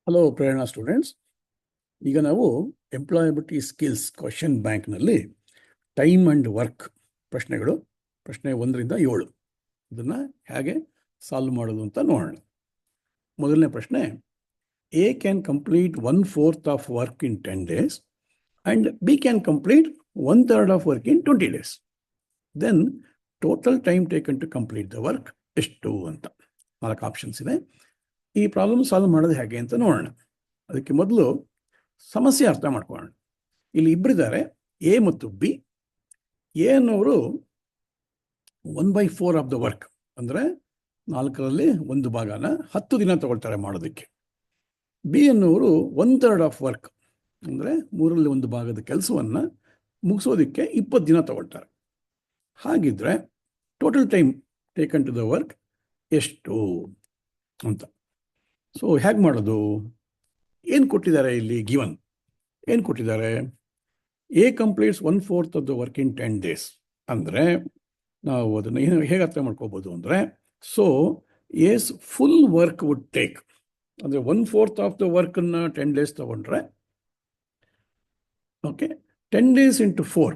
Hello ಪ್ರೇರಣಾ students. ಈಗ ನಾವು employability skills question ಬ್ಯಾಂಕ್ನಲ್ಲಿ ಟೈಮ್ ಆ್ಯಂಡ್ ವರ್ಕ್ ಪ್ರಶ್ನೆಗಳು, ಪ್ರಶ್ನೆ 1ರಿಂದ 7 ಇದನ್ನು ಹೇಗೆ ಸಾಲ್ವ್ ಮಾಡೋದು ಅಂತ ನೋಡೋಣ. ಮೊದಲನೇ ಪ್ರಶ್ನೆ, A can complete 1/4 of work in 10 days and B can complete 1/3 of work in 20 days. Then total time taken to complete the work ಎಷ್ಟು ಅಂತ 4 ಆಪ್ಷನ್ಸ್ ಇದೆ. ಈ ಪ್ರಾಬ್ಲಮ್ ಸಾಲ್ವ್ ಮಾಡೋದು ಹೇಗೆ ಅಂತ ನೋಡೋಣ. ಅದಕ್ಕೆ ಮೊದಲು ಸಮಸ್ಯೆ ಅರ್ಥ ಮಾಡ್ಕೊಳ್ಳೋಣ. ಇಲ್ಲಿ ಇಬ್ಬರಿದ್ದಾರೆ, ಎ ಮತ್ತು ಬಿ. ಎ ಅನ್ನೋರು 1/4 ಆಫ್ ದ ವರ್ಕ್, ಅಂದರೆ 4ರಲ್ಲಿ 1 ಭಾಗನ 10 ದಿನ ತಗೊಳ್ತಾರೆ ಮಾಡೋದಕ್ಕೆ. ಬಿ ಅನ್ನೋರು 1/3 ಆಫ್ ವರ್ಕ್, ಅಂದರೆ 3ರಲ್ಲಿ 1 ಭಾಗದ ಕೆಲಸವನ್ನು ಮುಗಿಸೋದಕ್ಕೆ 20 ದಿನ ತಗೊಳ್ತಾರೆ. ಹಾಗಿದ್ರೆ total time taken to the work ಎಷ್ಟು ಅಂತ. ಸೊ ಹೇಗೆ ಮಾಡೋದು? ಏನು ಕೊಟ್ಟಿದ್ದಾರೆ ಇಲ್ಲಿ? ಗಿವನ್ ಏನು ಕೊಟ್ಟಿದ್ದಾರೆ? A completes 1/4 of the work in 10 days ಅಂದರೆ ನಾವು ಅದನ್ನು ಹೇಗೆ ಅರ್ಥ ಮಾಡ್ಕೋಬೋದು ಅಂದರೆ, so as full work would take, ಅಂದರೆ 1/4 ಆಫ್ ದ ವರ್ಕನ್ನು 10 days ತಗೊಂಡ್ರೆ, ಓಕೆ, 10 days ಇಂಟು 4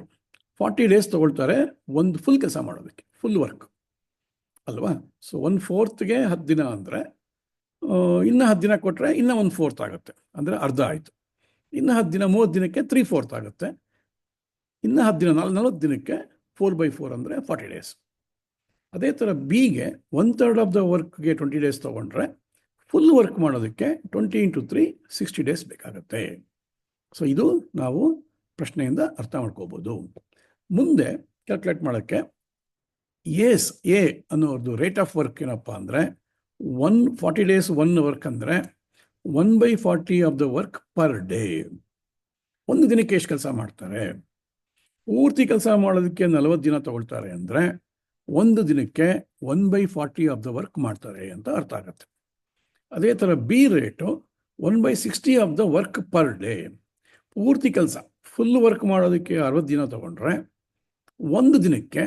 40 days ತಗೊಳ್ತಾರೆ ಒಂದು ಫುಲ್ ಕೆಲಸ ಮಾಡೋದಕ್ಕೆ, ಫುಲ್ ವರ್ಕ್ ಅಲ್ವಾ? ಸೊ 1/4ಗೆ 10 ದಿನ ಅಂದರೆ ಇನ್ನು 10 ದಿನ ಕೊಟ್ಟರೆ ಇನ್ನೂ 1/4 ಆಗುತ್ತೆ, ಅಂದರೆ ಅರ್ಧ ಆಯಿತು. ಇನ್ನು 10 ದಿನ 30 ದಿನಕ್ಕೆ 3/4 ಆಗುತ್ತೆ. ಇನ್ನು 10 ದಿನ 40 ದಿನಕ್ಕೆ 4/4 ಅಂದರೆ 40 days. ಅದೇ ಥರ ಬಿಗೆ 1/3 ಆಫ್ ದ ವರ್ಕ್ಗೆ 20 days ತೊಗೊಂಡ್ರೆ ಫುಲ್ ವರ್ಕ್ ಮಾಡೋದಕ್ಕೆ 20 ಇಂಟು 3 60 days ಬೇಕಾಗುತ್ತೆ. ಸೊ ಇದು ನಾವು ಪ್ರಶ್ನೆಯಿಂದ ಅರ್ಥ ಮಾಡ್ಕೋಬೋದು. ಮುಂದೆ ಕ್ಯಾಲ್ಕುಲೇಟ್ ಮಾಡೋಕ್ಕೆ ಎ ಅನ್ನೋದು ರೇಟ್ ಆಫ್ ವರ್ಕ್ ಏನಪ್ಪ ಅಂದರೆ 40 days 1 ವರ್ಕ್ ಅಂದರೆ 1/40 of the work per day. ಒಂದು ದಿನಕ್ಕೆ ಎಷ್ಟು ಕೆಲಸ ಮಾಡ್ತಾರೆ? ಪೂರ್ತಿ ಕೆಲಸ ಮಾಡೋದಕ್ಕೆ 40 ದಿನ ತಗೊಳ್ತಾರೆ ಅಂದರೆ ಒಂದು ದಿನಕ್ಕೆ 1/40 ಆಫ್ ದ ವರ್ಕ್ ಮಾಡ್ತಾರೆ ಅಂತ ಅರ್ಥ ಆಗುತ್ತೆ. ಅದೇ ಥರ B rate 1/60 of the work per day. ಪೂರ್ತಿ ಕೆಲಸ ಫುಲ್ ವರ್ಕ್ ಮಾಡೋದಕ್ಕೆ 60 ದಿನ ತಗೊಂಡ್ರೆ ಒಂದು ದಿನಕ್ಕೆ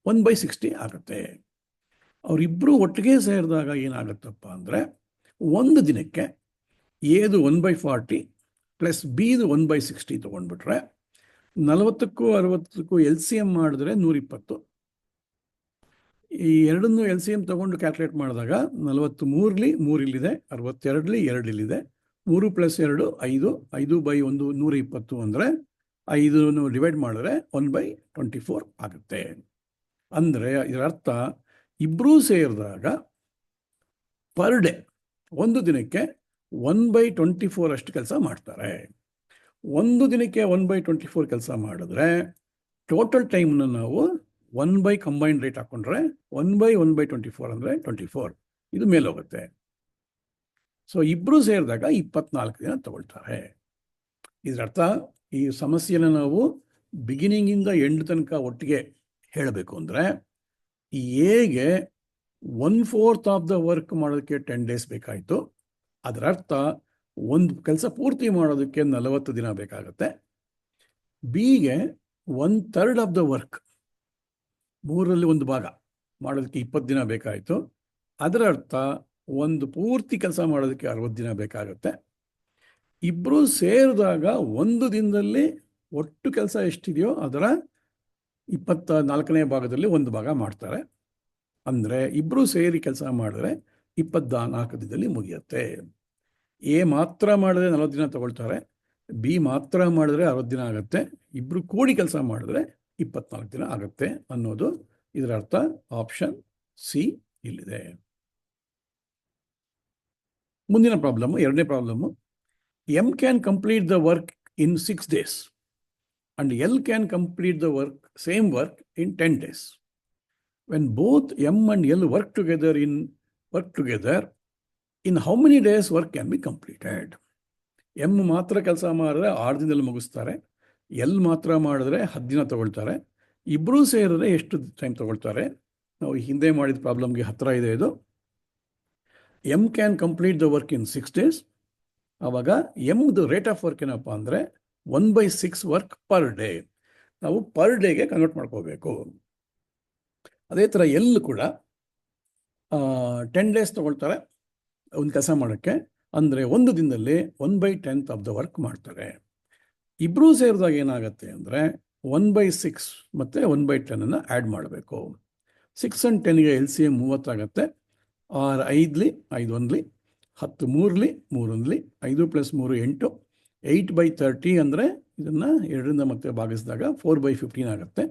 1/60 ಆಗುತ್ತೆ. ಅವರಿಬ್ಬರು ಒಟ್ಟಿಗೆ ಸೇರಿದಾಗ ಏನಾಗುತ್ತಪ್ಪ ಅಂದರೆ, ಒಂದು ದಿನಕ್ಕೆ ಎದು 1/40 ಪ್ಲಸ್ ಬಿದು 1/60 ತೊಗೊಂಡ್ಬಿಟ್ರೆ 40ಕ್ಕೂ 60ಕ್ಕೂ LCM ಮಾಡಿದ್ರೆ 120. ಈ ಎರಡನ್ನೂ LCM ತೊಗೊಂಡು ಕ್ಯಾಲ್ಕುಲೇಟ್ ಮಾಡಿದಾಗ 43ಲಿ 3 ಇಲ್ಲಿದೆ, 62ಲಿ 2 ಇಲ್ಲಿದೆ, 3 + 2 5, 5/1 120 ಅಂದರೆ 5 ಡಿವೈಡ್ ಮಾಡಿದ್ರೆ 1/24 ಆಗುತ್ತೆ. ಅಂದರೆ ಇದರ ಅರ್ಥ ಇಬ್ಬರೂ ಸೇರಿದಾಗ ಪರ್ ಡೇ ಒಂದು ದಿನಕ್ಕೆ 1/24 ಅಷ್ಟು ಕೆಲಸ ಮಾಡ್ತಾರೆ. ಒಂದು ದಿನಕ್ಕೆ 1/24 ಕೆಲಸ ಮಾಡಿದ್ರೆ ಟೋಟಲ್ ಟೈಮ್ನ ನಾವು 1 ಕಂಬೈನ್ಡ್ ರೇಟ್ ಹಾಕ್ಕೊಂಡ್ರೆ 1/1/24 ಅಂದರೆ 24, ಇದು ಮೇಲೆ ಹೋಗುತ್ತೆ. ಸೊ ಇಬ್ಬರೂ ಸೇರಿದಾಗ 24 ದಿನ ತಗೊಳ್ತಾರೆ. ಇದರರ್ಥ ಈ ಸಮಸ್ಯೆನ ನಾವು ಬಿಗಿನಿಂಗಿಂದ ಎಂಡ್ ತನಕ ಒಟ್ಟಿಗೆ ಹೇಳಬೇಕು ಅಂದರೆ, ಈ ಎಗೆ 1/4 ಆಫ್ ದ ವರ್ಕ್ ಮಾಡೋದಕ್ಕೆ 10 days ಬೇಕಾಯಿತು. ಅದರ ಅರ್ಥ ಒಂದು ಕೆಲಸ ಪೂರ್ತಿ ಮಾಡೋದಕ್ಕೆ 40 ದಿನ ಬೇಕಾಗುತ್ತೆ. ಬಿಗೆ 1/3 ಆಫ್ ದ ವರ್ಕ್, 3ರಲ್ಲಿ 1 ಭಾಗ ಮಾಡೋದಕ್ಕೆ 20 ದಿನ ಬೇಕಾಯಿತು. ಅದರ ಅರ್ಥ ಒಂದು ಪೂರ್ತಿ ಕೆಲಸ ಮಾಡೋದಕ್ಕೆ 60 ದಿನ ಬೇಕಾಗುತ್ತೆ. ಇಬ್ಬರು ಸೇರಿದಾಗ ಒಂದು ದಿನದಲ್ಲಿ ಒಟ್ಟು ಕೆಲಸ ಎಷ್ಟಿದೆಯೋ ಅದರ 24ನೇ ಭಾಗದಲ್ಲಿ 1 ಭಾಗ ಮಾಡ್ತಾರೆ. ಅಂದರೆ ಇಬ್ಬರು ಸೇರಿ ಕೆಲಸ ಮಾಡಿದ್ರೆ 24 ದಿನದಲ್ಲಿ ಮುಗಿಯುತ್ತೆ. ಎ ಮಾತ್ರ ಮಾಡಿದ್ರೆ 40 ದಿನ ತಗೊಳ್ತಾರೆ, ಬಿ ಮಾತ್ರ ಮಾಡಿದ್ರೆ 60 ದಿನ ಆಗುತ್ತೆ, ಇಬ್ಬರು ಕೂಡಿ ಕೆಲಸ ಮಾಡಿದ್ರೆ 24 ದಿನ ಆಗುತ್ತೆ ಅನ್ನೋದು ಇದರ ಅರ್ಥ. ಆಪ್ಷನ್ ಸಿ ಇಲ್ಲಿದೆ. ಮುಂದಿನ ಪ್ರಾಬ್ಲಮ್ಮು, ಎರಡನೇ problem. M can complete the work in 6 days and L can complete the same work in 10 days. When both M and L work together, in how many days work can be completed? M ಮಾತ್ರ ಕೆಲಸ ಮಾಡಿದ್ರೆ 6 ದಿನದಲ್ಲಿ ಮುಗಿಸ್ತಾರೆ, L ಮಾತ್ರ ಮಾಡಿದ್ರೆ 10 ದಿನ ತಗೊಳ್ತಾರೆ. ಇಬ್ಬರೂ ಸೇರಿದ್ರೆ ಎಷ್ಟು ಟೈಮ್ ತಗೊಳ್ತಾರೆ? ನಾವು ಹಿಂದೆ ಮಾಡಿದ ಪ್ರಾಬ್ಲಮ್ಗೆ ಹತ್ತಿರ ಇದೆ ಇದು. M can complete the work in 6 days. ಆವಾಗ ಎಮ್ದು ರೇಟ್ ಆಫ್ ವರ್ಕ್ ಏನಪ್ಪ ಅಂದರೆ 1/6 ವರ್ಕ್ ಪರ್ ಡೇ. ನಾವು ಪರ್ ಡೇಗೆ ಕನ್ವರ್ಟ್ ಮಾಡ್ಕೋಬೇಕು. ಅದೇ ಥರ ಎಲ್ ಕೂಡ 10 days ತೊಗೊಳ್ತಾರೆ ಒಂದು ಕೆಲಸ ಮಾಡೋಕ್ಕೆ, ಅಂದರೆ ಒಂದು ದಿನದಲ್ಲಿ 1/10 ಆಫ್ ದ ವರ್ಕ್ ಮಾಡ್ತಾರೆ. ಇಬ್ಬರೂ ಸೇರಿದಾಗ ಏನಾಗುತ್ತೆ ಅಂದರೆ 1/6 ಮತ್ತು 1/10 ಆ್ಯಡ್ ಮಾಡಬೇಕು. 6 and 10ಗೆ LCM 30 ಆಗುತ್ತೆ. 6 5ಲಿ 5 1ಲಿ 10 3ಲಿ 3 1ಲಿ 5 + 3 8 8/30 ಅಂದರೆ ಇದನ್ನು 2ರಿಂದ ಮತ್ತೆ ಭಾಗಿಸಿದಾಗ 4/15 ಆಗುತ್ತೆ.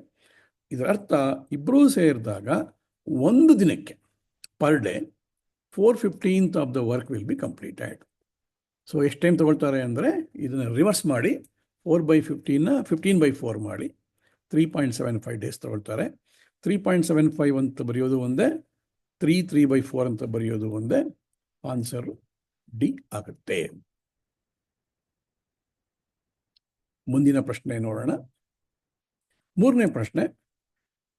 ಇದರ ಅರ್ಥ ಇಬ್ಬರೂ ಸೇರಿದಾಗ ಒಂದು ದಿನಕ್ಕೆ per day 4/15 of the work will be completed. So ಎಷ್ಟು ಟೈಮ್ ತೊಗೊಳ್ತಾರೆ ಅಂದರೆ ಇದನ್ನು ರಿವರ್ಸ್ ಮಾಡಿ 4/15ನ 15/4 ಮಾಡಿ 3.75 ಡೇಸ್ ತೊಗೊಳ್ತಾರೆ. 3.75 ಅಂತ ಬರೆಯೋದು ಒಂದೇ, 3/4 ಅಂತ ಬರೆಯೋದು ಒಂದೇ. ಆನ್ಸರ್ ಡಿ ಆಗುತ್ತೆ. ಮುಂದಿನ ಪ್ರಶ್ನೆ ನೋಡೋಣ. ಮೂರನೇ ಪ್ರಶ್ನೆ,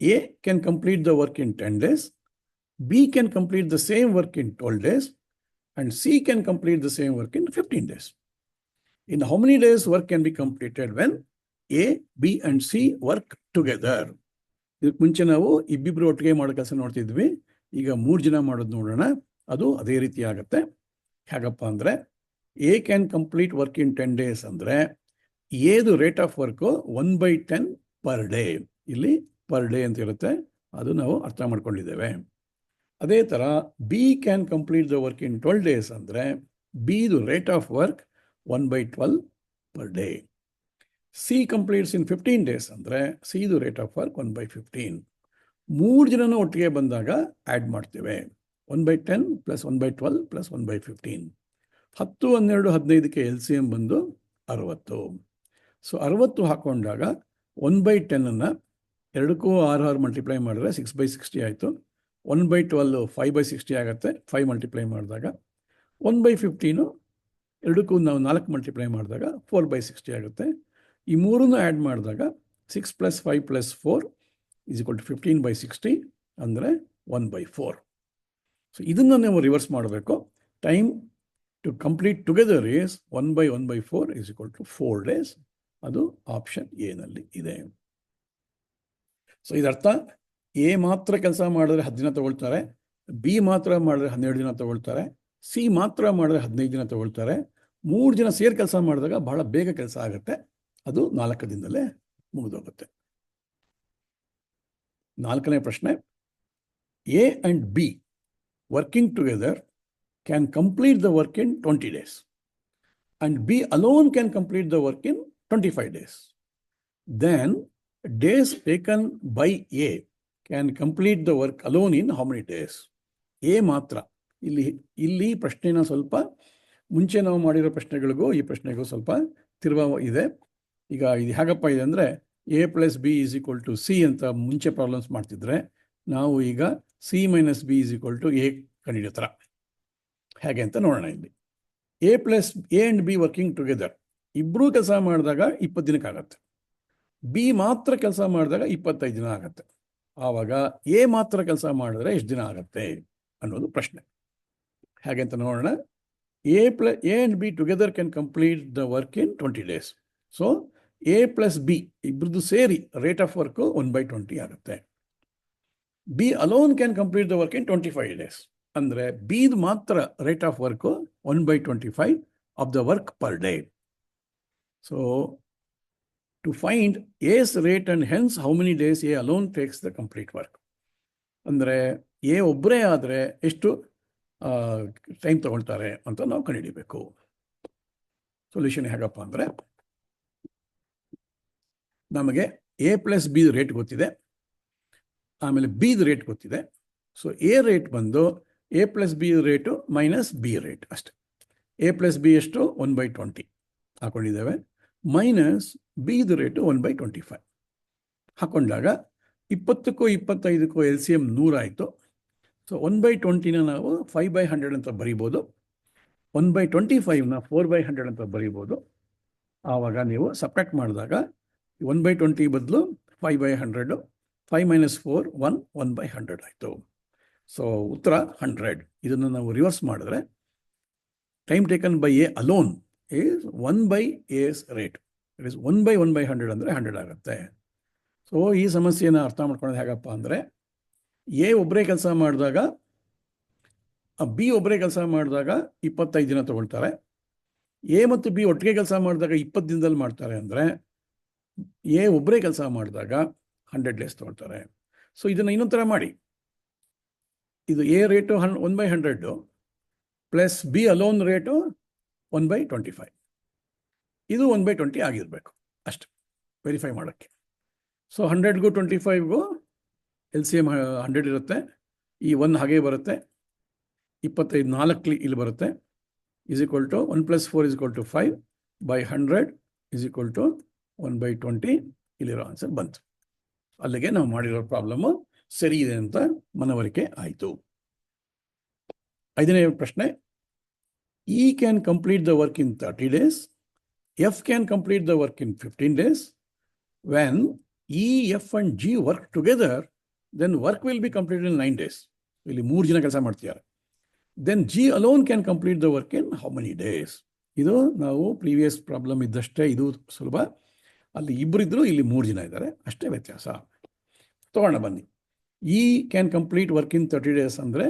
A can complete the work in 10 days, B can complete the same work in 12 days, and C can complete the same work in 15 days. In how many days work can be completed when A, B and C work together? ಇದಕ್ಕೆ ಮುಂಚೆ ನಾವು ಇಬ್ಬಿಬ್ರು ಒಟ್ಟಿಗೆ ಮಾಡೋ ಕೆಲಸ ನೋಡ್ತಿದ್ವಿ. ಈಗ 3 ಜನ ಮಾಡೋದು ನೋಡೋಣ. ಅದು ಅದೇ ರೀತಿ ಆಗುತ್ತೆ. ಹೇಗಪ್ಪ ಅಂದರೆ A can complete work in 10 days ಅಂದರೆ ಎದು rate of work 1/10 per day. ಇಲ್ಲಿ ಪರ್ ಡೇ ಅಂತ ಇರುತ್ತೆ, ಅದು ನಾವು ಅರ್ಥ ಮಾಡ್ಕೊಂಡಿದ್ದೇವೆ. ಅದೇ ಥರ B can complete the work in 12 days ಅಂದರೆ ಬಿದು rate of work 1/12 per day. C completes in 15 days ಅಂದರೆ ಸಿದು ರೇಟ್ ಆಫ್ ವರ್ಕ್ 1/15. 3 ಜನನೂ ಒಟ್ಟಿಗೆ ಬಂದಾಗ ಆ್ಯಡ್ ಮಾಡ್ತೇವೆ. 1/10 + 1/12 + 1/15. 10, 12, 15ಕ್ಕೆ LCM ಬಂದು 60. ಸೊ 60 ಹಾಕ್ಕೊಂಡಾಗ 1/10 2ಕ್ಕೂ 6 ಮಲ್ಟಿಪ್ಲೈ ಮಾಡಿದ್ರೆ 6/60 ಆಯಿತು. 1/12 5/60 ಆಗುತ್ತೆ. 5 ಮಲ್ಟಿಪ್ಲೈ ಮಾಡಿದಾಗ 1/15 2ಕ್ಕೂ ನಾವು 4 ಮಲ್ಟಿಪ್ಲೈ ಮಾಡಿದಾಗ 4/60 ಆಗುತ್ತೆ. ಈ ಮೂರನ್ನು ಆ್ಯಡ್ ಮಾಡಿದಾಗ 6 + 5 + 4 = 15/60 ಅಂದರೆ 1/4. ಸೊ ಇದನ್ನು ನಾವು ರಿವರ್ಸ್ ಮಾಡಬೇಕು. Time to complete together is 1/1/4 = 4 days. ಅದು ಆಪ್ಷನ್ ಎನಲ್ಲಿ ಇದೆ. ಸೊ ಇದರ್ಥ ಎ ಮಾತ್ರ ಕೆಲಸ ಮಾಡಿದ್ರೆ 10 ದಿನ ತಗೊಳ್ತಾರೆ, ಬಿ ಮಾತ್ರ ಮಾಡಿದ್ರೆ 12 ದಿನ ತಗೊಳ್ತಾರೆ, ಸಿ ಮಾತ್ರ ಮಾಡಿದ್ರೆ 15 ದಿನ ತಗೊಳ್ತಾರೆ. 3 ಜನ ಸೇರಿ ಕೆಲಸ ಮಾಡಿದಾಗ ಬಹಳ ಬೇಗ ಕೆಲಸ ಆಗುತ್ತೆ, ಅದು 4 ದಿನದಲ್ಲೇ ಮುಗಿದೋಗುತ್ತೆ. 4ನೇ ಪ್ರಶ್ನೆ, A and be working together can complete the work in 20 days and B alone can complete the work in 25 days. Then days taken by A can complete the work alone in how many days? A ಮಾತ್ರ. ಇಲ್ಲಿ ಪ್ರಶ್ನೆನ ಸ್ವಲ್ಪ ಮುಂಚೆ ನಾವು ಮಾಡಿರೋ ಪ್ರಶ್ನೆಗಳಿಗೂ ಈ ಪ್ರಶ್ನೆಗೂ ಸ್ವಲ್ಪ ತಿರುವು ಇದೆ. ಈಗ ಇದು ಹೇಗಪ್ಪ ಇದೆ ಅಂದರೆ A + B = C ಅಂತ ಮುಂಚೆ ಪ್ರಾಬ್ಲಮ್ಸ್ ಮಾಡ್ತಿದ್ರೆ, ನಾವು ಈಗ C - B = A ಕಂಡಿಡೋ ಥರ ಹೇಗೆ ಅಂತ ನೋಡೋಣ. ಇಲ್ಲಿ A and B working together, ಇಬ್ಬರೂ ಕೆಲಸ ಮಾಡಿದಾಗ 20 ದಿನಕ್ಕಾಗತ್ತೆ. ಬಿ ಮಾತ್ರ ಕೆಲಸ ಮಾಡಿದಾಗ 25 ದಿನ ಆಗುತ್ತೆ. ಆವಾಗ ಎ ಮಾತ್ರ ಕೆಲಸ ಮಾಡಿದ್ರೆ ಎಷ್ಟು ದಿನ ಆಗುತ್ತೆ ಅನ್ನೋದು ಪ್ರಶ್ನೆ. ಹೇಗೆ ಅಂತ ನೋಡೋಣ. A and B together can complete the work in 20 days. So A + B ಇಬ್ಬರದ್ದು ಸೇರಿ ರೇಟ್ ಆಫ್ ವರ್ಕು 1/20 ಆಗುತ್ತೆ. B alone can complete the work in 25 days ಅಂದರೆ ಬಿದು ಮಾತ್ರ rate of work 1/25 of the work per day. So to find A's rate and hence how many days A alone takes the complete work. ಅಂದರೆ A ಒಬ್ಬರೇ ಆದರೆ ಎಷ್ಟು time ತಗೊಳ್ತಾರೆ ಅಂತ ನಾವು ಕಂಡುಹಿಡಿಬೇಕು. ಸೊಲ್ಯೂಷನ್ ಹೇಗಪ್ಪ ಅಂದರೆ, ನಮಗೆ ಎ + ಬಿ ರೇಟ್ ಗೊತ್ತಿದೆ, ಆಮೇಲೆ ಬಿದು ರೇಟ್ ಗೊತ್ತಿದೆ. ಸೊ ಎ ರೇಟ್ ಬಂದು A + B rate minus B rate ಅಷ್ಟೆ. ಎ + ಬಿ ಎಷ್ಟು 1/20 ಹಾಕೊಂಡಿದ್ದೇವೆ, ಮೈನಸ್ ಬಿದು ರೇಟು 1/25 ಹಾಕೊಂಡಾಗ 20ಕ್ಕೂ 25ಕ್ಕೂ LCM 100 ಆಯಿತು. ಸೊ 1/20ನ ನಾವು 5/100 ಅಂತ ಬರಿಬೋದು, 1/25ನ 4/100 ಅಂತ ಬರಿಬೋದು. ಆವಾಗ ನೀವು ಸಬ್ಟ್ರಾಕ್ಟ್ ಮಾಡಿದಾಗ 1/20 ಬದಲು 5/100, 5 - 4 1/100 ಆಯಿತು. ಸೊ ಉತ್ತರ 100. ಇದನ್ನು ನಾವು ರಿವರ್ಸ್ ಮಾಡಿದ್ರೆ time taken by A alone is 1/A's rate. It is 1/1/100 ಅಂದರೆ 100 ಆಗುತ್ತೆ. ಸೊ ಈ ಸಮಸ್ಯೆಯನ್ನು ಅರ್ಥ ಮಾಡ್ಕೊಳ್ಳೋದು ಹೇಗಪ್ಪ ಅಂದರೆ, ಎ ಒಬ್ಬರೇ ಕೆಲಸ ಮಾಡಿದಾಗ ಬಿ ಒಬ್ಬರೇ ಕೆಲಸ ಮಾಡಿದಾಗ 25 ದಿನ ತಗೊಳ್ತಾರೆ. ಎ ಮತ್ತು ಬಿ ಒಟ್ಟಿಗೆ ಕೆಲಸ ಮಾಡಿದಾಗ 20 ದಿನದಲ್ಲಿ ಮಾಡ್ತಾರೆ ಅಂದರೆ ಎ ಒಬ್ಬರೇ ಕೆಲಸ ಮಾಡಿದಾಗ 100 ಡೇಸ್ ತಗೊಳ್ತಾರೆ. ಸೊ ಇದನ್ನು ಇನ್ನೊಂದು ಥರ ಮಾಡಿ. ಇದು A rate 1/100 plus B alone rate 1/25. ಇದು 1/20 ಆಗಿರಬೇಕು ಅಷ್ಟೆ ವೆರಿಫೈ ಮಾಡೋಕ್ಕೆ. ಸೊ 100ಗೂ 25ಗೂ LCM 100 ಇರುತ್ತೆ. ಈ 1 ಹಾಗೆ ಬರುತ್ತೆ. 25 4 ಇಲ್ಲಿ ಬರುತ್ತೆ. is equal to 1 + 4 is equal to 5 by 100 is equal to 1/20. ಇಲ್ಲಿರೋ ಆನ್ಸರ್ ಬಂತು. ಅಲ್ಲಿಗೆ ನಾವು ಮಾಡಿರೋ ಪ್ರಾಬ್ಲಮ್ಮು ಸರಿ ಇದೆ ಅಂತ ಮನವರಿಕೆ ಆಯಿತು. 5ನೇ ಪ್ರಶ್ನೆ. E can complete the work in 30 days. F can complete the work in 15 days. When E, F and G work together, then work will be completed in 9 days. ಇಲ್ಲಿ 3 ಜನ ಕೆಲಸ ಮಾಡ್ತಿದ್ದಾರೆ. Then G alone can complete the work in how many days? ಇದು ನಾವು previous problem ಇದ್ದಷ್ಟೇ ಇದು ಸುಲಭ. ಅಲ್ಲಿ ಇಬ್ಬರಿದ್ರು, ಇಲ್ಲಿ 3 ಜನ ಇದ್ದಾರೆ, ಅಷ್ಟೇ ವ್ಯತ್ಯಾಸ. ತಗೋಣ ಬನ್ನಿ. E can complete work in 30 days ಅಂದರೆ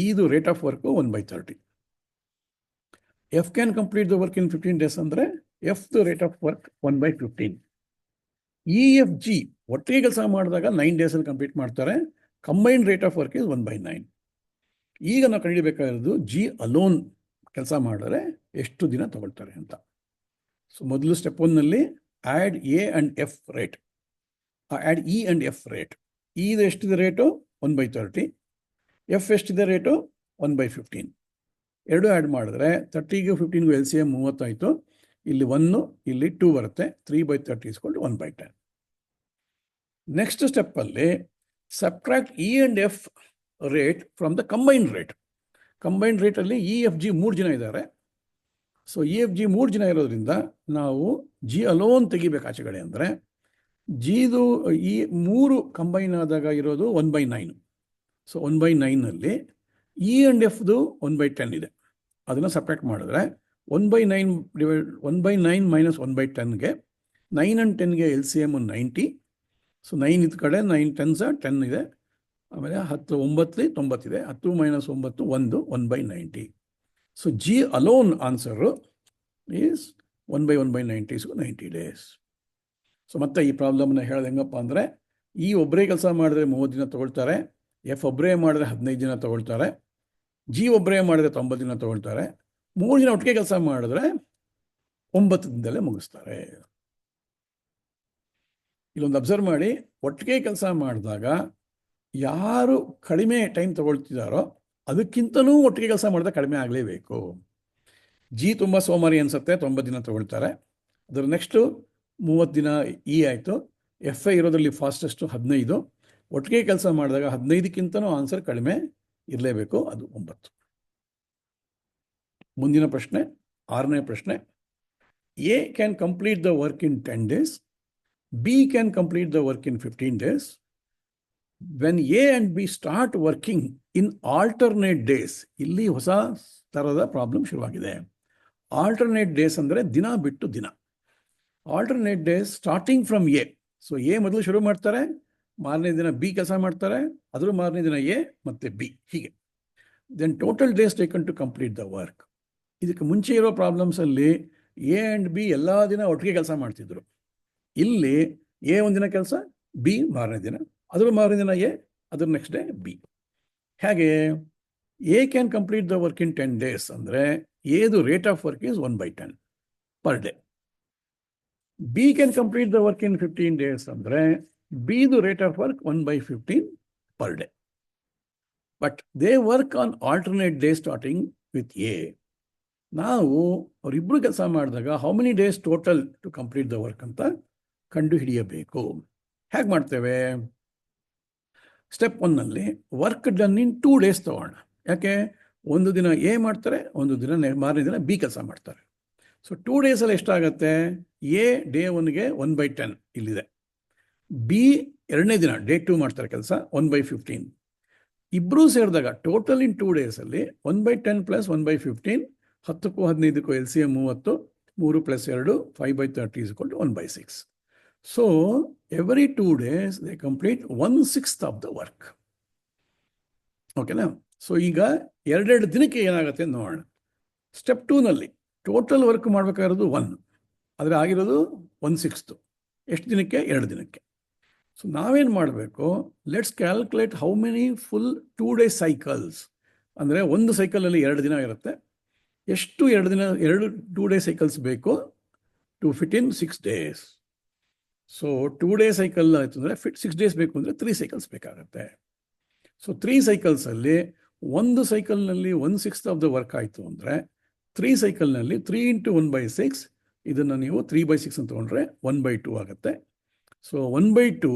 ಇದು rate of work 1/30. F can complete the work in 15 days ಅಂದರೆ F the rate of work 1/15. E, F, G ಒಟ್ಟಿಗೆ ಕೆಲಸ ಮಾಡಿದಾಗ 9 ಡೇಸಲ್ಲಿ ಕಂಪ್ಲೀಟ್ ಮಾಡ್ತಾರೆ. Combined rate of work is 1/9. ಈಗ ನಾವು ಕಂಡುಹಿಡಿಯಬೇಕಾಗಿರೋದು ಜಿ ಅಲೋನ್ ಕೆಲಸ ಮಾಡಿದ್ರೆ ಎಷ್ಟು ದಿನ ತಗೊಳ್ತಾರೆ ಅಂತ. ಸೊ ಮೊದಲು ಸ್ಟೆಪ್ 1ನಲ್ಲಿ add A and F rate, add E and F rate. ಇದು ಎಷ್ಟಿದೆ ರೇಟು 1/30, ಎಫ್ ಎಷ್ಟಿದೆ ರೇಟು 1/15. ಎರಡು ಆ್ಯಡ್ ಮಾಡಿದ್ರೆ 30ಗೂ 15ಗೂ LCM 30 ಆಯಿತು. ಇಲ್ಲಿ 1 ಇಲ್ಲಿ 2 ಬರುತ್ತೆ. 3/30 = 1/10. ನೆಕ್ಸ್ಟ್ ಸ್ಟೆಪ್ಪಲ್ಲಿ subtract E and F rate from the combined rate. Combined ರೇಟಲ್ಲಿ ಇ ಎಫ್ ಜಿ 3 ಜನ ಇದ್ದಾರೆ. ಸೊ ಇ ಎಫ್ ಜಿ 3 ಜನ ಇರೋದ್ರಿಂದ ನಾವು ಜಿ ಅಲೋನ್ ತೆಗಿಬೇಕು ಆಚೆಗಡೆ. ಅಂದರೆ ಜಿದು ಈ 3 ಕಂಬೈನ್ ಆದಾಗ ಇರೋದು 1/9. ಸೊ 1/9ನಲ್ಲಿ ಇ ಆ್ಯಂಡ್ ಎಫ್ದು 1/10 ಇದೆ. ಅದನ್ನು ಸಪ್ರೇಟ್ ಮಾಡಿದ್ರೆ 1/9 - 1/10ಗೆ 9 and 10ಗೆ LCM 90. ಸೊ 9 ಇದ್ದ ಕಡೆ 9 10s 10 ಇದೆ. ಆಮೇಲೆ 10 9 90 ಇದೆ. 10 - 9 1/90. So G alone answer is 1/1/90 = 90 days. So ಮತ್ತೆ ಈ ಪ್ರಾಬ್ಲಮ್ನ ಹೇಳೋದು ಹೆಂಗಪ್ಪ ಅಂದರೆ, ಈ ಒಬ್ಬರೇ ಕೆಲಸ ಮಾಡಿದ್ರೆ 30 ದಿನ ತಗೊಳ್ತಾರೆ. ಎಫ್ ಒಬ್ಬರೇ ಮಾಡಿದ್ರೆ 15 ದಿನ ತಗೊಳ್ತಾರೆ. ಜಿ ಒಬ್ಬರೇ ಮಾಡಿದ್ರೆ 90 ದಿನ ತಗೊಳ್ತಾರೆ. 3 ಜನ ಒಟ್ಟಿಗೆ ಕೆಲಸ ಮಾಡಿದ್ರೆ 9 ದಿನದಲ್ಲೇ ಮುಗಿಸ್ತಾರೆ. ಇಲ್ಲೊಂದು ಅಬ್ಸರ್ವ್ ಮಾಡಿ, ಒಟ್ಟಿಗೆ ಕೆಲಸ ಮಾಡಿದಾಗ ಯಾರು ಕಡಿಮೆ ಟೈಮ್ ತಗೊಳ್ತಿದ್ದಾರೋ ಅದಕ್ಕಿಂತಲೂ ಒಟ್ಟಿಗೆ ಕೆಲಸ ಮಾಡಿದಾಗ ಕಡಿಮೆ ಆಗಲೇಬೇಕು. ಜಿ ತುಂಬ ಸೋಮಾರಿ ಅನಿಸುತ್ತೆ, 90 ದಿನ ತಗೊಳ್ತಾರೆ. ಅದರ ನೆಕ್ಸ್ಟು 30 ದಿನ ಇ ಆಯಿತು. ಎಫ್ ಐ ಇರೋದ್ರಲ್ಲಿ ಫಾಸ್ಟೆಸ್ಟು 15. ಒಟ್ಟಿಗೆ ಕೆಲಸ ಮಾಡಿದಾಗ 15ಕ್ಕಿಂತನೂ ಆನ್ಸರ್ ಕಡಿಮೆ ಇರಲೇಬೇಕು, ಅದು 9. ಮುಂದಿನ ಪ್ರಶ್ನೆ 6ನೇ ಪ್ರಶ್ನೆ. A can complete the work in 10 days. B can complete the work in 15 days. When A and B start working in alternate days. ಇಲ್ಲಿ ಹೊಸ ಥರದ ಪ್ರಾಬ್ಲಮ್ ಶುರುವಾಗಿದೆ. ಆಲ್ಟರ್ನೇಟ್ ಡೇಸ್ ಅಂದರೆ ದಿನ ಬಿಟ್ಟು ದಿನ. Alternate days starting from A. So A ಮೊದಲು ಶುರು ಮಾಡ್ತಾರೆ, ಮಾರನೇ ದಿನ ಬಿ ಕೆಲಸ ಮಾಡ್ತಾರೆ, ಅದ್ರ ಮಾರನೇ ದಿನ ಎ ಮತ್ತು ಬಿ, ಹೀಗೆ. Then total days taken to complete the work. ಇದಕ್ಕೆ ಮುಂಚೆ ಇರೋ ಪ್ರಾಬ್ಲಮ್ಸಲ್ಲಿ ಎ ಆ್ಯಂಡ್ ಬಿ ಎಲ್ಲ ದಿನ ಒಟ್ಟಿಗೆ ಕೆಲಸ ಮಾಡ್ತಿದ್ರು. ಇಲ್ಲಿ ಎ ಒಂದಿನ ಕೆಲಸ, ಬಿ ಮಾರನೇ ದಿನ, ಅದ್ರ ಮಾರನೇ ದಿನ ಎ, ಅದ್ರ ನೆಕ್ಸ್ಟ್ ಡೇ ಬಿ. ಹೇಗೆ? A can complete the work in 10 days ಅಂದರೆ ಎದು rate of work is 1/10 per day. B can complete the work in 15 days ಅಂದರೆ ಬಿದು rate of work 1/15 per day. But they work on alternate day starting with A. ನಾವು ಅವರಿಬ್ಬರು ಕೆಲಸ ಮಾಡಿದಾಗ how many days total to complete the work ಅಂತ ಕಂಡು ಹಿಡಿಯಬೇಕು. ಹೇಗೆ ಮಾಡ್ತೇವೆ? ಸ್ಟೆಪ್ 1ನಲ್ಲಿ ವರ್ಕ್ ಡನ್ ಇನ್ 2 days ತಗೋಣ. ಯಾಕೆ? ಒಂದು ದಿನ ಎ ಮಾಡ್ತಾರೆ, ಒಂದು ದಿನ ಮಾರನೇ ದಿನ ಬಿ ಕೆಲಸ ಮಾಡ್ತಾರೆ. ಸೊ 2 daysಲ್ಲಿ ಎಷ್ಟಾಗತ್ತೆ? ಎ ಡೇ 1ಗೆ 1/10 ಇಲ್ಲಿದೆ. ಬಿ ಎರಡನೇ ದಿನ ಡೇ 2 ಮಾಡ್ತಾರೆ ಕೆಲಸ, 1/15. ಇಬ್ಬರೂ ಸೇರಿದಾಗ total in 2 daysಲ್ಲಿ 1/10 + 1/15, 10ಕ್ಕೂ 15ಕ್ಕೂ LCM 30, 3 + 2 5/30 = 1/6. So every 2 days they complete 1/6 of the work. ಓಕೆನಾ? ಸೊ ಈಗ ಎರಡೆರಡು ದಿನಕ್ಕೆ ಏನಾಗುತ್ತೆ ನೋಡೋಣ. ಸ್ಟೆಪ್ 2ನಲ್ಲಿ ಟೋಟಲ್ ವರ್ಕ್ ಮಾಡಬೇಕಾಗಿರೋದು 1, ಆದರೆ ಆಗಿರೋದು 1/6. ಎಷ್ಟು ದಿನಕ್ಕೆ? 2 ದಿನಕ್ಕೆ. ಸೊ ನಾವೇನು ಮಾಡಬೇಕು, let's calculate how many full 2 day cycles. ಅಂದರೆ ಒಂದು ಸೈಕಲಲ್ಲಿ 2 ದಿನ ಇರುತ್ತೆ. ಎಷ್ಟು 2 ಡೇ ಸೈಕಲ್ಸ್ ಬೇಕು to fit in 6 days. So 2 day cycle ಆಯಿತು ಅಂದರೆ 6 ಡೇಸ್ ಬೇಕು ಅಂದರೆ 3 ಸೈಕಲ್ಸ್ ಬೇಕಾಗುತ್ತೆ. ಸೊ 3 ಸೈಕಲ್ಸಲ್ಲಿ ಒಂದು ಸೈಕಲ್ನಲ್ಲಿ 1/6 ಆಫ್ ದ ವರ್ಕ್ ಆಯಿತು ಅಂದರೆ 3 ಸೈಕಲ್ನಲ್ಲಿ 3 × 1/6, ಇದನ್ನು ನೀವು 3/6 ಅಂತ ತೊಗೊಂಡ್ರೆ 1/2 ಆಗುತ್ತೆ. So 1/2,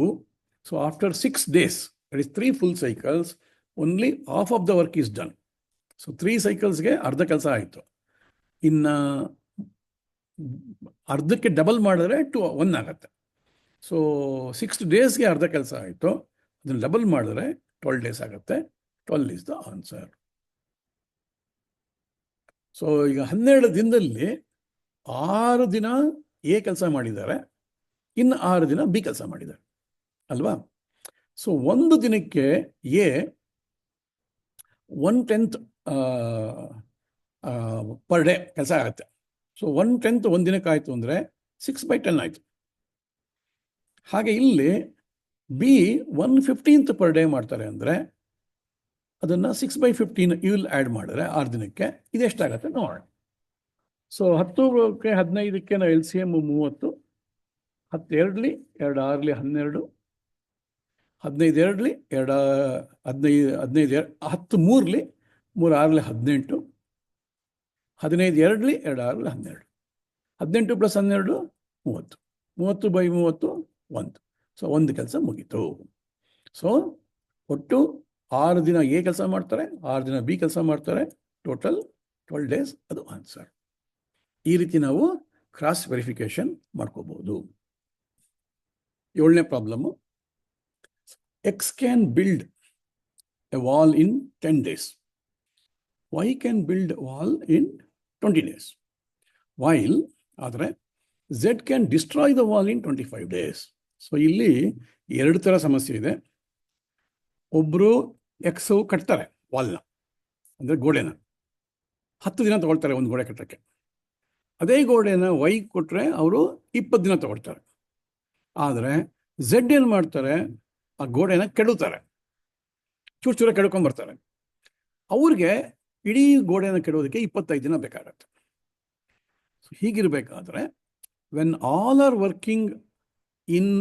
so after 6 days, that is 3 full cycles, only half of the work is done. So 3 ಸೈಕಲ್ಸ್ಗೆ ಅರ್ಧ ಕೆಲಸ ಆಯಿತು. ಇನ್ನು ಅರ್ಧಕ್ಕೆ ಡಬಲ್ ಮಾಡಿದ್ರೆ 1 ಆಗುತ್ತೆ. ಸೊ 6 ಡೇಸ್ಗೆ ಅರ್ಧ ಕೆಲಸ ಆಯಿತು, ಅದನ್ನು ಡಬಲ್ ಮಾಡಿದ್ರೆ 12 ಡೇಸ್ ಆಗುತ್ತೆ. 12 ಈಸ್ ದ ಆನ್ಸರ್. ಸೊ ಈಗ 12 ದಿನದಲ್ಲಿ 6 ದಿನ ಎ ಕೆಲಸ ಮಾಡಿದ್ದಾರೆ, ಇನ್ನು 6 ದಿನ ಬಿ ಕೆಲಸ ಮಾಡಿದ್ದಾರೆ ಅಲ್ವಾ. ಸೊ ಒಂದು ದಿನಕ್ಕೆ ಎ 1/10 ಪರ್ ಡೇ ಕೆಲಸ ಆಗುತ್ತೆ. ಸೊ 1/10 ಒಂದು ದಿನಕ್ಕೆ ಆಯಿತು ಅಂದರೆ 6/10 ಆಯಿತು. ಹಾಗೆ ಇಲ್ಲಿ ಬಿ 1/15 ಪರ್ ಡೇ ಮಾಡ್ತಾರೆ ಅಂದರೆ ಅದನ್ನು 6/15 ಇವ್ಲ್ ಆ್ಯಡ್ ಮಾಡಿದ್ರೆ 6 ದಿನಕ್ಕೆ ಇದೆಷ್ಟಾಗತ್ತೆ ನೋಡೋಣ. ಸೊ 10ಕ್ಕೆ 15ಕ್ಕೆ ನಾವು LCM 30, 10 2ಲಿ 2 6ಲಿ 12, 15 2ಲಿ 2 15 10 3ಲಿ 3 6ಲಿ 18, 15 2ಲಿ 2 6ಲಿ 12, 18 + 12 30, 30/30 1. ಸೊ ಒಂದು ಕೆಲಸ ಮುಗೀತು. ಸೊ ಒಟ್ಟು 6 ದಿನ ಎ ಕೆಲಸ ಮಾಡ್ತಾರೆ, 6 ದಿನ ಬಿ ಕೆಲಸ ಮಾಡ್ತಾರೆ, ಟೋಟಲ್ 12 ಡೇಸ್. ಅದು ಆನ್ಸರ್. ಈ ರೀತಿ ನಾವು ಕ್ರಾಸ್ ವೆರಿಫಿಕೇಶನ್ ಮಾಡ್ಕೋಬಹುದು. 7ನೇ problem, X can build a wall in 10 days. Y can build wall in 20 days. While ಆದರೆ Z can destroy the wall in 25 days. So ಇಲ್ಲಿ 2 ಥರ ಸಮಸ್ಯೆ ಇದೆ. ಒಬ್ಬರು ಎಕ್ಸು ಕಟ್ತಾರೆ ವಾಲ್ನ, ಅಂದರೆ ಗೋಡೆನ 10 ದಿನ ತೊಗೊಳ್ತಾರೆ ಒಂದು ಗೋಡೆ ಕಟ್ಟೋಕ್ಕೆ. ಅದೇ ಗೋಡೆನ ವೈ ಕೊಟ್ಟರೆ ಅವರು 20 ದಿನ ತೊಗೊಳ್ತಾರೆ. ಆದರೆ ಝೆಡ್ ಏನು ಮಾಡ್ತಾರೆ, ಆ ಗೋಡೆನ ಕೆಡುತ್ತಾರೆ, ಚೂರು ಚೂರ ಕೆಡ್ಕೊಂಬರ್ತಾರೆ. ಅವ್ರಿಗೆ ಇಡೀ ಗೋಡೆನ ಕೆಡೋದಕ್ಕೆ 25 ದಿನ ಬೇಕಾಗತ್ತೆ. ಸೊ ಹೀಗಿರಬೇಕಾದ್ರೆ when all are working in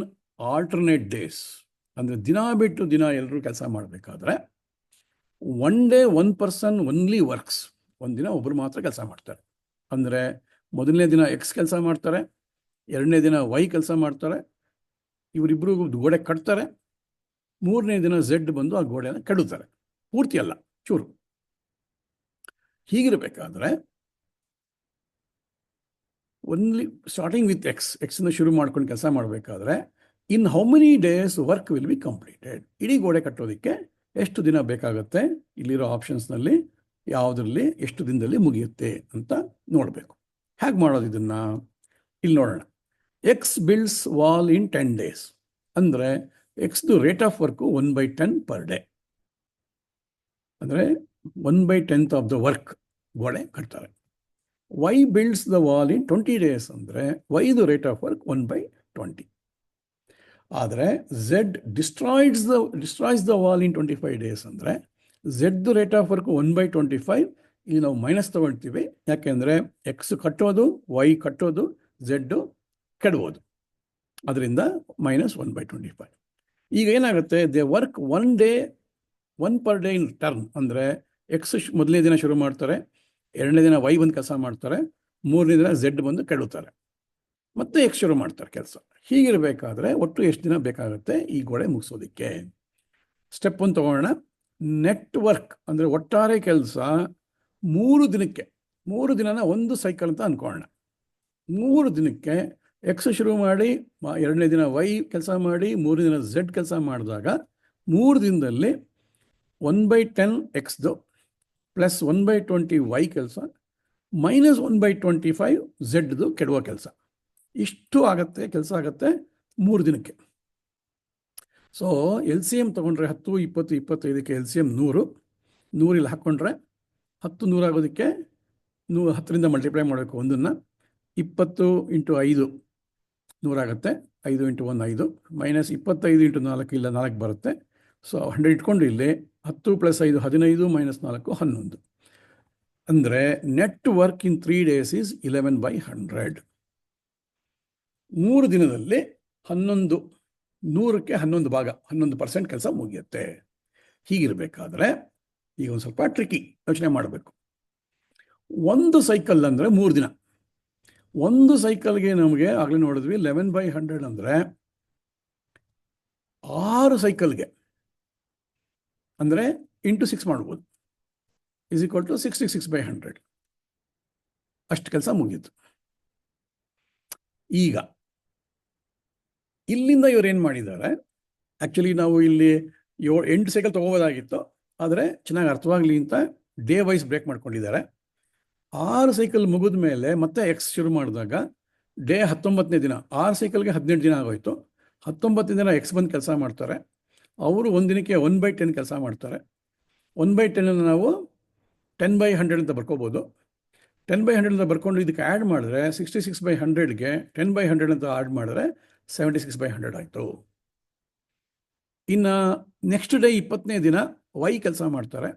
alternate days, ಅಂದರೆ ದಿನ ಬಿಟ್ಟು ದಿನ ಎಲ್ಲರೂ ಕೆಲಸ ಮಾಡಬೇಕಾದ್ರೆ, 1 day 1 person ಓನ್ಲಿ ವರ್ಕ್ಸ್. ಒಂದಿನ ಒಬ್ಬರು ಮಾತ್ರ ಕೆಲಸ ಮಾಡ್ತಾರೆ. ಅಂದರೆ ಮೊದಲನೇ ದಿನ ಎಕ್ಸ್ ಕೆಲಸ ಮಾಡ್ತಾರೆ, 2ನೇ ದಿನ ವೈ ಕೆಲಸ ಮಾಡ್ತಾರೆ, ಇವರಿಬ್ಬರು ಗೋಡೆ ಕಟ್ತಾರೆ, 3ನೇ ದಿನ ಝೆಡ್ ಬಂದು ಆ ಗೋಡೆನ ಕೆಡುತ್ತಾರೆ, ಪೂರ್ತಿ ಅಲ್ಲ, ಚೂರು. ಹೀಗಿರಬೇಕಾದ್ರೆ ಓನ್ಲಿ ಸ್ಟಾರ್ಟಿಂಗ್ ವಿತ್ ಎಕ್ಸ್ನ ಶುರು ಮಾಡ್ಕೊಂಡು ಕೆಲಸ ಮಾಡಬೇಕಾದ್ರೆ in how many days work will be completed. ಇಡೀ ಗೋಡೆ ಕಟ್ಟೋದಕ್ಕೆ ಎಷ್ಟು ದಿನ ಬೇಕಾಗುತ್ತೆ, ಇಲ್ಲಿರೋ ಆಪ್ಷನ್ಸ್ನಲ್ಲಿ ಯಾವುದರಲ್ಲಿ ಎಷ್ಟು ದಿನದಲ್ಲಿ ಮುಗಿಯುತ್ತೆ ಅಂತ ನೋಡಬೇಕು. ಹೇಗೆ ಮಾಡೋದು ಇದನ್ನು ಇಲ್ಲಿ ನೋಡೋಣ. X builds wall in 10 days ಅಂದರೆ ಎಕ್ಸ್ದು rate of work 1/10 per day. ಅಂದರೆ 1/10 ಆಫ್ ದ ವರ್ಕ್ ಗೋಡೆ ಕಟ್ತಾರೆ. Y builds the wall in 20 days ಅಂದರೆ ವೈದು ರೇಟ್ ಆಫ್ ವರ್ಕ್ 1/20. ಆದರೆ Z destroys the wall in 25 days ಅಂದರೆ ಝೆಡ್ದು ರೇಟ್ ಆಫ್ ವರ್ಕ್ 1/25. ಇಲ್ಲಿ ನಾವು ಮೈನಸ್ ತೊಗೊಳ್ತೀವಿ, ಯಾಕೆಂದರೆ ಎಕ್ಸ್ ಕಟ್ಟೋದು, ವೈ ಕಟ್ಟೋದು, ಝೆಡ್ಡು ಕೆಡುವುದು, ಅದರಿಂದ -1/25. ಈಗ ಏನಾಗುತ್ತೆ, they work 1 per day in turn. ಅಂದರೆ ಎಕ್ಸ್ ಮೊದಲನೇ ದಿನ ಶುರು ಮಾಡ್ತಾರೆ, 2ನೇ ದಿನ ವೈ ಬಂದು ಕೆಲಸ ಮಾಡ್ತಾರೆ, 3ನೇ ದಿನ ಝೆಡ್ ಬಂದು ಕೆಡುತ್ತಾರೆ, ಮತ್ತೆ ಎಕ್ಸ್ ಶುರು ಮಾಡ್ತಾರೆ ಕೆಲಸ. ಹೀಗಿರಬೇಕಾದ್ರೆ ಒಟ್ಟು ಎಷ್ಟು ದಿನ ಬೇಕಾಗುತ್ತೆ ಈ ಗೋಡೆ ಮುಗಿಸೋದಕ್ಕೆ? ಸ್ಟೆಪ್ 1 ತಗೊಳ್ಳೋಣ. ನೆಟ್ವರ್ಕ್ ಅಂದರೆ ಒಟ್ಟಾರೆ ಕೆಲಸ 3 ದಿನಕ್ಕೆ, 3 ದಿನನ ಒಂದು ಸೈಕಲ್ ಅಂತ ಅಂದ್ಕೊಳ್ಳೋಣ. 3 ದಿನಕ್ಕೆ ಎಕ್ಸ್ ಶುರು ಮಾಡಿ 2ನೇ ದಿನ ವೈ ಕೆಲಸ ಮಾಡಿ 3ನೇ ದಿನ ಝೆಡ್ ಕೆಲಸ ಮಾಡಿದಾಗ 3 ದಿನದಲ್ಲಿ 1/10 ಎಕ್ಸ್ದು ಪ್ಲಸ್ 1/20 ವೈ ಕೆಲಸ -1/25 ಝೆಡ್ದು ಕೆಡುವ ಕೆಲಸ. ಇಷ್ಟು ಆಗುತ್ತೆ, ಕೆಲಸ ಆಗುತ್ತೆ 3 ದಿನಕ್ಕೆ. ಸೊ LCM ತೊಗೊಂಡ್ರೆ 10, 20, 25ಕ್ಕೆ LCM 100 ಇಲ್ಲಿ ಹಾಕ್ಕೊಂಡ್ರೆ 10 100 ಆಗೋದಕ್ಕೆ 10ರಿಂದ ಮಲ್ಟಿಪ್ಲೈ ಮಾಡಬೇಕು ಒಂದನ್ನು. 20 × 5 100 ಆಗುತ್ತೆ. 5 × 1 5 ಮೈನಸ್ 25 × 4 ಇಲ್ಲ 4 ಬರುತ್ತೆ. ಸೊ 100 ಇಟ್ಕೊಂಡು ಇಲ್ಲಿ 10 + 5 15 - 4 11. ಅಂದರೆ net work in 3 days is 11/100. 3 ದಿನದಲ್ಲಿ 11 100ಕ್ಕೆ 11 ಭಾಗ 11% ಕೆಲಸ ಮುಗಿಯುತ್ತೆ. ಹೀಗಿರಬೇಕಾದ್ರೆ ಈಗ ಒಂದು ಸ್ವಲ್ಪ ಟ್ರಿಕ್ಕಿ ಯೋಚನೆ ಮಾಡಬೇಕು. ಒಂದು ಸೈಕಲ್ ಅಂದರೆ 3 ದಿನ. ಒಂದು ಸೈಕಲ್ಗೆ ನಮಗೆ ಆಗಲೇ ನೋಡಿದ್ವಿ 11/100 ಅಂದರೆ 6 ಸೈಕಲ್ಗೆ ಅಂದರೆ ಇಂಟು 6 ಮಾಡ್ಬೋದು, = 66/100. ಅಷ್ಟು ಕೆಲಸ ಮುಗೀತು. ಈಗ ಇಲ್ಲಿಂದ ಇವ್ರು ಏನು ಮಾಡಿದ್ದಾರೆ, ಆ್ಯಕ್ಚುಲಿ ನಾವು ಇಲ್ಲಿ 8 ಸೈಕಲ್ ತೊಗೋಬೋದಾಗಿತ್ತು, ಆದರೆ ಚೆನ್ನಾಗಿ ಅರ್ಥವಾಗಲಿ ಅಂತ ಡೇ ವೈಸ್ ಬ್ರೇಕ್ ಮಾಡ್ಕೊಂಡಿದ್ದಾರೆ. 6 ಸೈಕಲ್ ಮುಗಿದ ಮೇಲೆ ಮತ್ತೆ ಎಕ್ಸ್ ಶುರು ಮಾಡಿದಾಗ ಡೇ 19ನೇ ದಿನ 6 ಸೈಕಲ್ಗೆ 18 ದಿನ ಆಗೋಯ್ತು. 19ನೇ ದಿನ ಎಕ್ಸ್ ಬಂದು ಕೆಲಸ ಮಾಡ್ತಾರೆ. ಅವರು ಒಂದು ದಿನಕ್ಕೆ 1/10 ಕೆಲಸ ಮಾಡ್ತಾರೆ. 1/10 ನಾವು 10/100 ಅಂತ ಬರ್ಕೋಬೋದು. 10/100 ಅಂತ ಬರ್ಕೊಂಡು ಇದಕ್ಕೆ ಆ್ಯಡ್ ಮಾಡಿದ್ರೆ 66/100ಗೆ 10/100 ಅಂತ ಆ್ಯಡ್ ಮಾಡಿದ್ರೆ 76/100 ಆಯಿತು. ಇನ್ನು ನೆಕ್ಸ್ಟ್ ಡೇ 20ನೇ ದಿನ ವೈ ಕೆಲಸ ಮಾಡ್ತಾರೆ.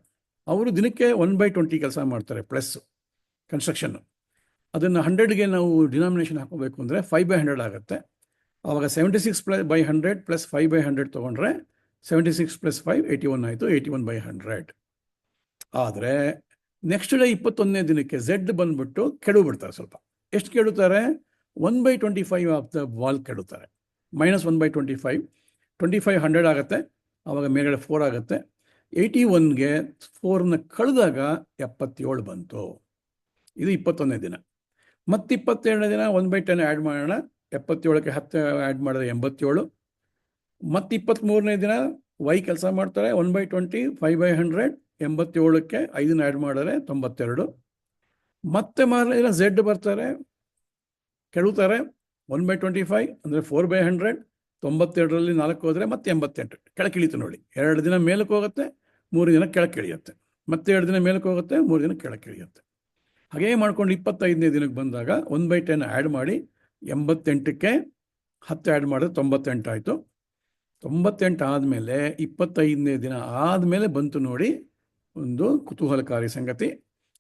ಅವರು ದಿನಕ್ಕೆ 1/20 ಕೆಲಸ ಮಾಡ್ತಾರೆ ಪ್ಲಸ್ ಕನ್ಸ್ಟ್ರಕ್ಷನ್ನು. ಅದನ್ನು 100ಗೆ ನಾವು ಡಿನಾಮಿನೇಷನ್ ಹಾಕೋಬೇಕು ಅಂದರೆ 5/100 ಆಗುತ್ತೆ. ಆವಾಗ 76/100 + 5/100 ತೊಗೊಂಡ್ರೆ 76 + 5 81 ಆಯಿತು. 81/100. ಆದರೆ ನೆಕ್ಸ್ಟ್ ಡೇ 21ನೇ ದಿನಕ್ಕೆ ಝೆಡ್ ಬಂದುಬಿಟ್ಟು ಕೆಡವಿಬಿಡ್ತಾರೆ. ಸ್ವಲ್ಪ ಎಷ್ಟು ಕೆಡುತ್ತಾರೆ? 1/25 ಆಫ್ ದ ವಾಲ್ ಕೆಡುತ್ತಾರೆ. -1/25 25 100 ಆಗುತ್ತೆ. ಆವಾಗ ಮೇಲ್ಗಡೆ 4 ಆಗುತ್ತೆ. 81ಗೆ 4ನ ಕಳೆದಾಗ 77 ಬಂತು. ಇದು 21ನೇ ದಿನ. ಮತ್ತು 22ನೇ ದಿನ 1/10 ಆ್ಯಡ್ ಮಾಡೋಣ. 77ಕ್ಕೆ 10 ಆ್ಯಡ್ ಮಾಡಿದ್ರೆ 87. ಮತ್ತು 23ನೇ ದಿನ ವೈ ಕೆಲಸ ಮಾಡ್ತಾರೆ. 1/20 5/100 87ಕ್ಕೆ 5ನ ಆ್ಯಡ್ ಮಾಡಿದ್ರೆ 92. ಮತ್ತೆ ಮಾರನೇ ದಿನ ಝೆಡ್ ಬರ್ತಾರೆ, ಕೆಡುತ್ತಾರೆ. 1/25 ಅಂದರೆ 4/100 92ರಲ್ಲಿ 4 ಹೋದರೆ ಮತ್ತೆ 88 ಕೆಳಕ್ಕೆ ಇಳೀತು ನೋಡಿ. 2 ದಿನ ಮೇಲಕ್ಕೆ ಹೋಗುತ್ತೆ, 3 ದಿನ ಕೆಳಕ್ಕೆ ಇಳಿಯುತ್ತೆ. ಮತ್ತೆ 2 ದಿನ ಮೇಲಕ್ಕೆ ಹೋಗುತ್ತೆ, 3 ದಿನ ಕೆಳಕ್ಕೆ ಇಳಿಯುತ್ತೆ. ಹಾಗೇ ಮಾಡ್ಕೊಂಡು 25ನೇ ದಿನಕ್ಕೆ ಬಂದಾಗ 1/10 ಆ್ಯಡ್ ಮಾಡಿ 88ಕ್ಕೆ 10 ಆ್ಯಡ್ ಮಾಡಿದ್ರೆ 98 ಆಯಿತು. 98 ಆದಮೇಲೆ 25ನೇ ದಿನ ಆದಮೇಲೆ ಬಂತು ನೋಡಿ ಒಂದು ಕುತೂಹಲಕಾರಿ ಸಂಗತಿ.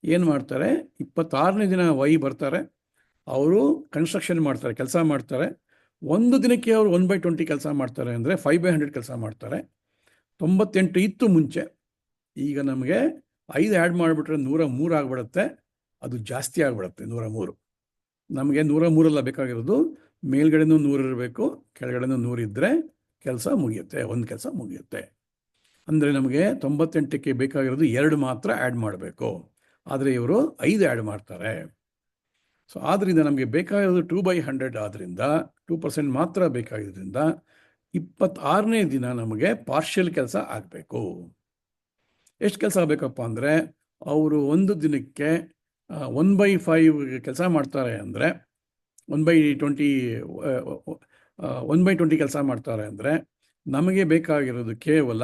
ಏನು ಮಾಡ್ತಾರೆ? 26ನೇ ದಿನ ವೈ ಬರ್ತಾರೆ. ಅವರು ಕನ್ಸ್ಟ್ರಕ್ಷನ್ ಮಾಡ್ತಾರೆ, ಕೆಲಸ ಮಾಡ್ತಾರೆ. ಒಂದು ದಿನಕ್ಕೆ ಅವರು 1/20 ಕೆಲಸ ಮಾಡ್ತಾರೆ ಅಂದರೆ 5/100 ಕೆಲಸ ಮಾಡ್ತಾರೆ. 98 ಇತ್ತು ಮುಂಚೆ. ಈಗ ನಮಗೆ 5 ಆ್ಯಡ್ ಮಾಡಿಬಿಟ್ರೆ 103 ಆಗಿಬಿಡುತ್ತೆ. ಅದು ಜಾಸ್ತಿ ಆಗಿಬಿಡುತ್ತೆ 103. ನಮಗೆ 103 ಬೇಕಾಗಿರೋದು. ಮೇಲ್ಗಡೆನೂ 100 ಇರಬೇಕು, ಕೆಳಗಡೆನೂ 100 ಇದ್ದರೆ ಕೆಲಸ ಮುಗಿಯುತ್ತೆ, ಒಂದು ಕೆಲಸ ಮುಗಿಯುತ್ತೆ. ಅಂದರೆ ನಮಗೆ 98ಕ್ಕೆ ಬೇಕಾಗಿರೋದು 2 ಮಾತ್ರ ಆ್ಯಡ್ ಮಾಡಬೇಕು. ಆದರೆ ಇವರು 5 ಆ್ಯಡ್ ಮಾಡ್ತಾರೆ. ಸೊ ಆದ್ದರಿಂದ ನಮಗೆ ಬೇಕಾಗಿರೋದು 2/100 ಆದ್ದರಿಂದ 2% ಮಾತ್ರ ಬೇಕಾಗಿದ್ದರಿಂದ 26ನೇ ದಿನ ನಮಗೆ ಪಾರ್ಷಿಯಲ್ ಕೆಲಸ ಆಗಬೇಕು. ಎಷ್ಟು ಕೆಲಸ ಆಗಬೇಕಪ್ಪ ಅಂದರೆ, ಅವರು ಒಂದು ದಿನಕ್ಕೆ 1/5 ಕೆಲಸ ಮಾಡ್ತಾರೆ ಅಂದರೆ 1/20 ಕೆಲಸ ಮಾಡ್ತಾರೆ ಅಂದರೆ ನಮಗೆ ಬೇಕಾಗಿರೋದು ಕೇವಲ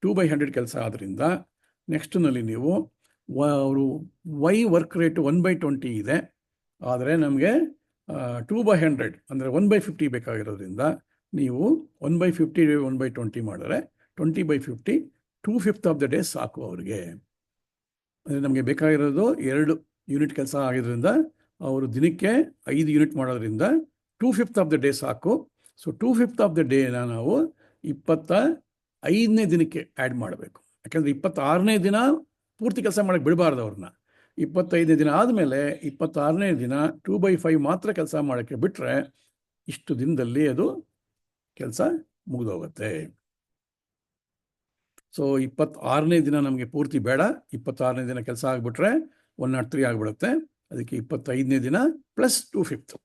2/100 ಕೆಲಸ. ಆದ್ದರಿಂದ ನೆಕ್ಸ್ಟ್ನಲ್ಲಿ ನೀವು ಅವರು ವೈ ವರ್ಕ್ ರೇಟು 1/20 ಇದೆ, ಆದರೆ ನಮಗೆ 2/100 ಅಂದರೆ 1/50 ಬೇಕಾಗಿರೋದ್ರಿಂದ ನೀವು 1/50 1/20 ಮಾಡಿದ್ರೆ 20/50 2/5 ಆಫ್ ದ ಡೇ ಸಾಕು ಅವರಿಗೆ. ಅಂದರೆ ನಮಗೆ ಬೇಕಾಗಿರೋದು 2 ಯೂನಿಟ್ ಕೆಲಸ ಆಗಿದ್ದರಿಂದ ಅವರು ದಿನಕ್ಕೆ 5 ಯೂನಿಟ್ ಮಾಡೋದ್ರಿಂದ 2/5 ಆಫ್ ದ ಡೇ ಸಾಕು. ಸೊ 2/5 ಆಫ್ ದ ಡೇನ ನಾವು 25ನೇ ದಿನಕ್ಕೆ ಆ್ಯಡ್ ಮಾಡಬೇಕು. ಯಾಕೆಂದರೆ 26ನೇ ದಿನ ಪೂರ್ತಿ ಕೆಲಸ ಮಾಡೋಕ್ಕೆ ಬಿಡಬಾರ್ದು ಅವ್ರನ್ನ. 25ನೇ ದಿನ ಆದಮೇಲೆ 26ನೇ ದಿನ 2/5 ಮಾತ್ರ ಕೆಲಸ ಮಾಡೋಕ್ಕೆ ಬಿಟ್ಟರೆ ಇಷ್ಟು ದಿನದಲ್ಲಿ ಅದು ಕೆಲಸ ಮುಗಿದೋಗುತ್ತೆ. ಸೊ 26ನೇ ದಿನ ನಮಗೆ ಪೂರ್ತಿ ಬೇಡ. 26ನೇ ದಿನ ಕೆಲಸ ಆಗಿಬಿಟ್ರೆ 103 ಆಗಿಬಿಡುತ್ತೆ. ಅದಕ್ಕೆ 25ನೇ ದಿನ ಪ್ಲಸ್ 2/5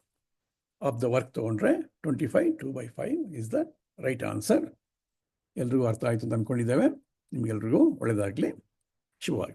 ಆಫ್ ದ ವರ್ಕ್ ತೊಗೊಂಡ್ರೆ 25 2/5 ಈಸ್ ದ ರೈಟ್ ಆನ್ಸರ್. ಎಲ್ರಿಗೂ ಅರ್ಥ ಆಯಿತು ಅಂತ ಅಂದ್ಕೊಂಡಿದ್ದೇವೆ. ನಿಮಗೆಲ್ರಿಗೂ ಒಳ್ಳೆಯದಾಗಲಿ. ಶುಭವಾಗಿ.